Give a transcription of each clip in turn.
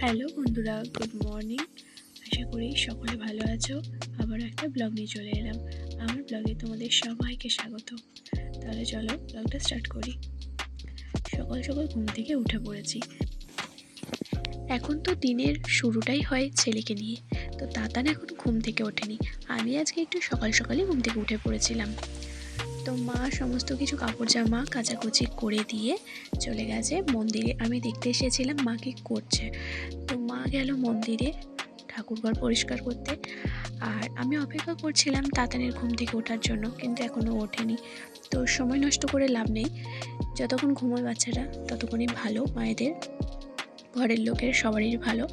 Hello বন্ধুরা, good morning. আশা করি সকলে ভালো আছো। আবার একটা ব্লগ নিয়ে চলে এলাম। আমার ব্লগে তোমাদের সবাইকে স্বাগত। তাহলে চলো ব্লগটা স্টার্ট করি। সকাল সকাল ঘুম থেকে উঠে পড়েছি। এখন তো দিনের শুরুটাই হয় ছেলেকে নিয়ে, তো তাতান এখন ঘুম থেকে ওঠেনি। আমি আজকে একটু সকাল সকালই ঘুম থেকে উঠে পড়েছিলাম। তো মা সমস্ত কিছু কাপড় জামা কাচাকুচি করে দিয়ে চলে গেছে মন্দিরে। আমি দেখতে এসেছিলাম মা কী করছে। তো মা গেল মন্দিরে ঠাকুরঘর পরিষ্কার করতে, আর আমি অপেক্ষা করছিলাম তাতানের ঘুম থেকে ওঠার জন্য, কিন্তু এখনও ওঠেনি। তো সময় নষ্ট করে লাভ নেই, যতক্ষণ ঘুমোয় বাচ্চারা ততক্ষণই ভালো, মায়েদের ঘরের লোকের সবারই ভালো।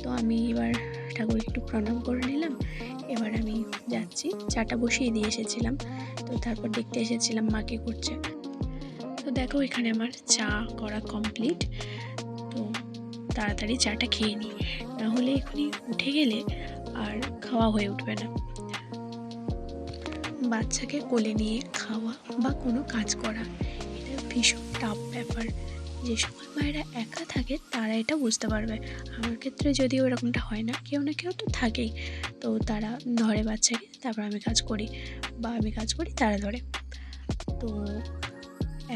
তো আমি এবার ঠাকুরকে একটু প্রণাম করে নিলাম। এবার আমি যাচ্ছি, চাটা বসিয়ে দিয়ে এসেছিলাম, তো তারপর দেখতে এসেছিলাম মা কী করছে। তো দেখো এখানে আমার চা করা কমপ্লিট। তো তাড়াতাড়ি চাটা খেয়ে নিই, নাহলে এখনই উঠে গেলে আর খাওয়া হয়ে উঠবে না। বাচ্চাকে কোলে নিয়ে খাওয়া বা কোনো কাজ করা এটা ভীষণ টাফ ব্যাপার। যে সকল মায়েরা একা থাকে তারা এটা বুঝতে পারবে। আমার ক্ষেত্রে যদিও এরকমটা হয় না, কেউ না কেউ তো থাকেই। তো তারা ধরে বাচ্চাকে, তারপর আমি কাজ করি, বা আমি কাজ করি তারা ধরে। তো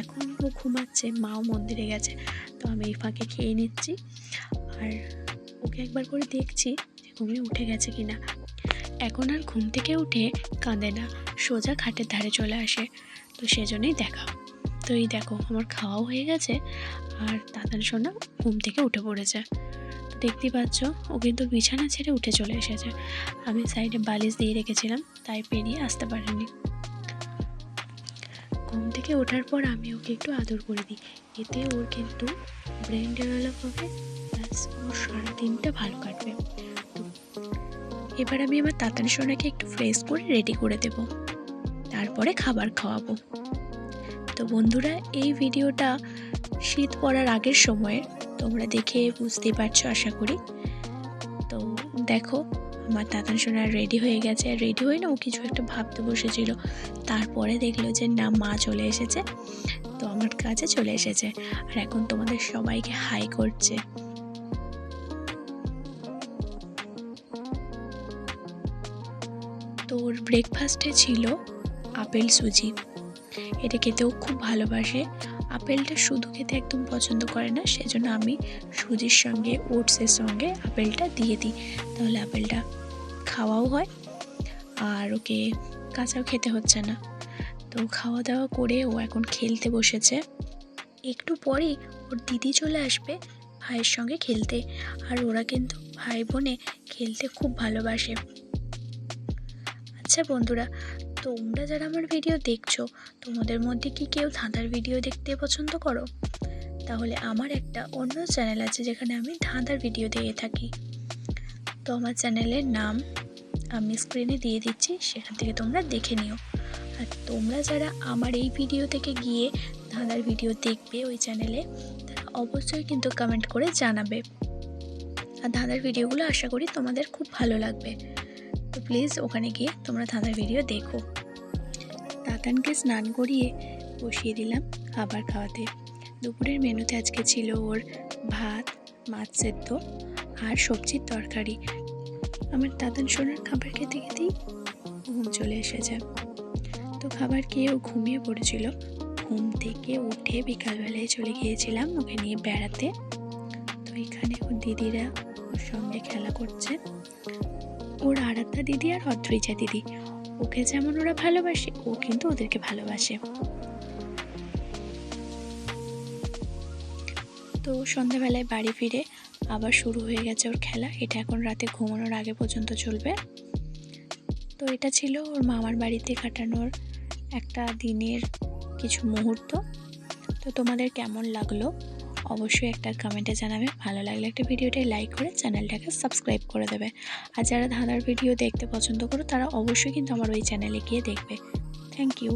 এখন ও ঘুমাচ্ছে, মাও মন্দিরে গেছে, তো আমি এই ফাঁকে খেয়ে নিচ্ছি। আর ওকে একবার করে দেখছি যে ঘুমিয়ে উঠে গেছে কিনা। এখন আর ঘুম থেকে উঠে কাঁদে না, সোজা খাটের ধারে চলে আসে। তো সেজন্যই দেখা। তো এই দেখো আমার খাওয়াও হয়ে গেছে, আর তাতান সোনা ঘুম থেকে উঠে পড়েছে। তো দেখতেই পাচ্ছ ও কিন্তু বিছানা ছেড়ে উঠে চলে এসেছে। আমি সাইডে বালিশ দিয়ে রেখেছিলাম, তাই পেরিয়ে আসতে পারিনি। ঘুম থেকে ওঠার পর আমি ওকে একটু আদর করে দিই, এতে ওর কিন্তু ব্রেন ডেভেলপ হবে, প্লাস ওর সারাদিনটা ভালো কাটবে। তো এবার আমি আমার তাতান সোনাকে একটু ফ্রেশ করে রেডি করে দেব, তারপরে খাবার খাওয়াবো। তো বন্ধুরা, এই ভিডিওটা শীত পড়ার আগের সময়ের, তোমরা দেখে বুঝতেই পারছো আশা করি। তো দেখো আমার তাতান সোনা রেডি হয়ে গেছে। আর রেডি হয়ে না ও কিছু একটা ভাবতে বসেছিল, তারপরে দেখলো যে না, মা চলে এসেছে, তো আমার কাছে চলে এসেছে। আর এখন তোমাদের সবাইকে হাই করছে। তো ওর ব্রেকফাস্টে ছিল আপেল সুজি। এটা খেতেও খুব ভালোবাসে। আপেলটা শুধু খেতে একদম পছন্দ করে না, সেজন্য আমি সুজির সঙ্গে ওটসের সঙ্গে আপেলটা দিয়ে দিই, তাহলে আপেলটা খাওয়াও হয় আর ওকে কাঁচাও খেতে হচ্ছে না। তো খাওয়া দাওয়া করে ও এখন খেলতে বসেছে। একটু পরেই ওর দিদি চলে আসবে ভাইয়ের সঙ্গে খেলতে, আর ওরা কিন্তু ভাই বোনে খেলতে খুব ভালোবাসে। আচ্ছা বন্ধুরা, তোমরা যারা আমার ভিডিও দেখছো, তোমাদের মধ্যে কি কেউ ধাঁধার ভিডিও দেখতে পছন্দ করো? তাহলে আমার একটা অন্য চ্যানেল আছে যেখানে আমি ধাঁধার ভিডিও দিয়ে থাকি। তো আমার চ্যানেলের নাম আমি স্ক্রিনে দিয়ে দিচ্ছি, সেখান থেকে তোমরা দেখে নিও। আর তোমরা যারা আমার এই ভিডিও থেকে গিয়ে ধাঁধার ভিডিও দেখবে ওই চ্যানেলে, তারা অবশ্যই কিন্তু কমেন্ট করে জানাবে। আর ধাঁধার ভিডিওগুলো আশা করি তোমাদের খুব ভালো লাগবে। তো প্লিজ ওখানে গিয়ে তোমরা ধাঁধার ভিডিও দেখো। তাতানকে স্নান করিয়ে বসিয়ে দিলাম খাবার খাওয়াতে। দুপুরের মেনুতে আজকে ছিল ওর ভাত, মাছ সেদ্ধ আর সবজির তরকারি। আমার তাতান সোনার খাবার খেতে খেতেই ঘুম চলে এসেছে। তো খাবার খেয়ে ও ঘুমিয়ে পড়েছিল। ঘুম থেকে উঠে বিকালবেলায় চলে গিয়েছিলাম ওকে নিয়ে বেড়াতে। তো এখানে ওর দিদিরা ওর সঙ্গে খেলা করছে। ওর আরাধ্যা দিদি আর অদ্রিজা দিদি, ওকে যেমন ওরা ভালোবাসে ও কিন্তু ওদেরকে ভালোবাসে। তো সন্ধ্যাবেলায় বাড়ি ফিরে আবার শুরু হয়ে গেছে ওর খেলা। এটা এখন রাতে ঘুমানোর আগে পর্যন্ত চলবে। তো এটা ছিল ওর মামার বাড়িতে কাটানোর একটা দিনের কিছু মুহূর্ত। তো তোমাদের কেমন লাগলো অবশ্যই একটা কমেন্টে জানাবে। ভালো লাগলে একটা ভিডিওটাই লাইক করে চ্যানেলটাকে সাবস্ক্রাইব করে দেবে। আর যারা ধাঁধার ভিডিও দেখতে পছন্দ করো তারা অবশ্যই কিন্তু আমার ওই চ্যানেলে গিয়ে দেখবে। Thank you.